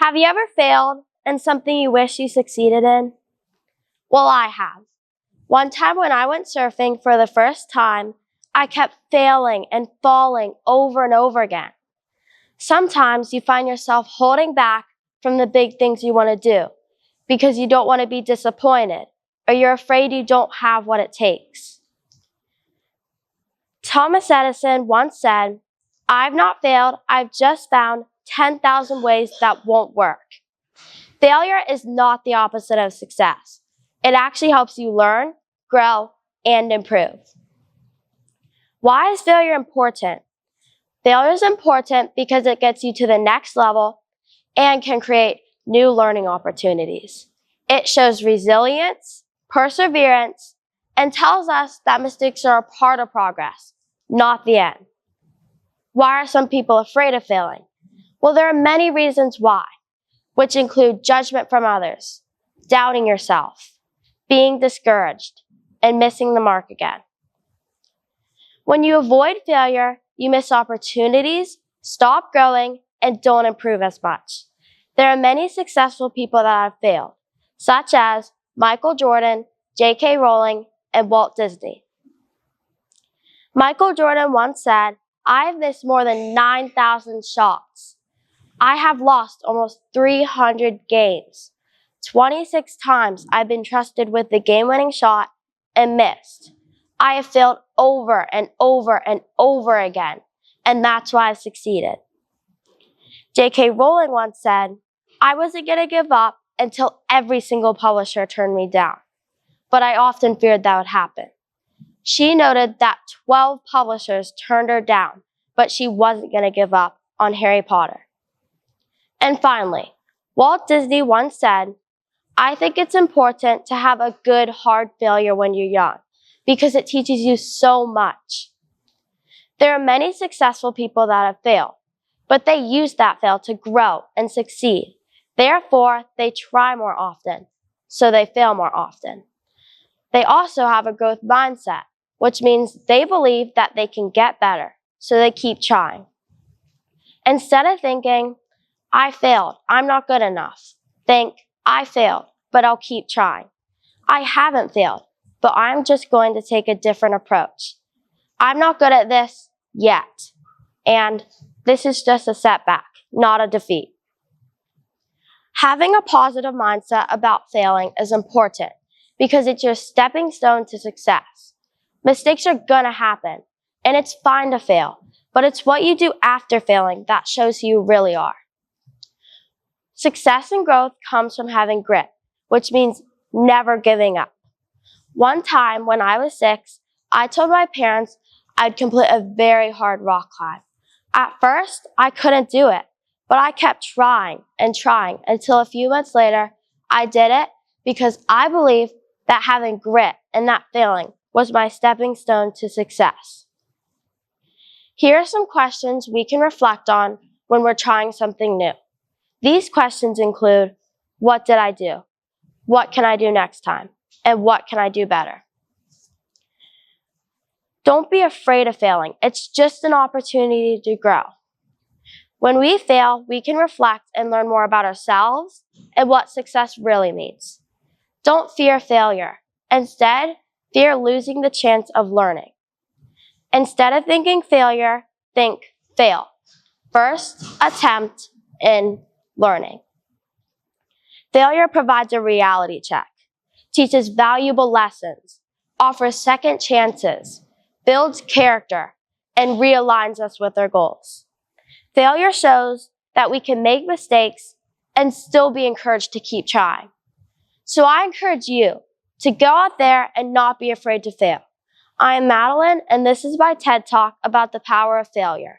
Have you ever failed in something you wish you succeeded in? Well, I have. One time when I went surfing for the first time, I kept failing and falling over and over again. Sometimes you find yourself holding back from the big things you want to do because you don't want to be disappointed or you're afraid you don't have what it takes. Thomas Edison once said, "I've not failed, I've just found 10,000 ways that won't work." Failure is not the opposite of success. It actually helps you learn, grow, and improve. Why is failure important? Failure is important because it gets you to the next level and can create new learning opportunities. It shows resilience, perseverance, and tells us that mistakes are a part of progress, not the end. Why are some people afraid of failing? Well, there are many reasons why, which include judgment from others, doubting yourself, being discouraged, and missing the mark again. When you avoid failure, you miss opportunities, stop growing, and don't improve as much. There are many successful people that have failed, such as Michael Jordan, J.K. Rowling, and Walt Disney. Michael Jordan once said, "I've missed more than 9,000 shots. I have lost almost 300 games. 26 times I've been trusted with the game-winning shot and missed. I have failed over and over and over again, and that's why I've succeeded." J.K. Rowling once said, "I wasn't going to give up until every single publisher turned me down, but I often feared that would happen." She noted that 12 publishers turned her down, but she wasn't going to give up on Harry Potter. And finally, Walt Disney once said, "I think it's important to have a good, hard failure when you're young, because it teaches you so much." There are many successful people that have failed, but they use that fail to grow and succeed. Therefore, they try more often, so they fail more often. They also have a growth mindset, which means they believe that they can get better, so they keep trying. Instead of thinking, "I failed, I'm not good enough," think, "I failed, but I'll keep trying. I haven't failed, but I'm just going to take a different approach. I'm not good at this yet, and this is just a setback, not a defeat." Having a positive mindset about failing is important because it's your stepping stone to success. Mistakes are gonna happen, and it's fine to fail, but it's what you do after failing that shows who you really are. Success and growth comes from having grit, which means never giving up. One time when I was 6, I told my parents I'd complete a very hard rock climb. At first, I couldn't do it, but I kept trying and trying until a few months later, I did it because I believed that having grit and not failing was my stepping stone to success. Here are some questions we can reflect on when we're trying something new. These questions include, what did I do? What can I do next time? And what can I do better? Don't be afraid of failing. It's just an opportunity to grow. When we fail, we can reflect and learn more about ourselves and what success really means. Don't fear failure. Instead, fear losing the chance of learning. Instead of thinking failure, think fail. First attempt in learning. Failure provides a reality check, teaches valuable lessons, offers second chances, builds character, and realigns us with our goals. Failure shows that we can make mistakes and still be encouraged to keep trying. So I encourage you to go out there and not be afraid to fail. I am Madeline, and this is my TED Talk about the power of failure.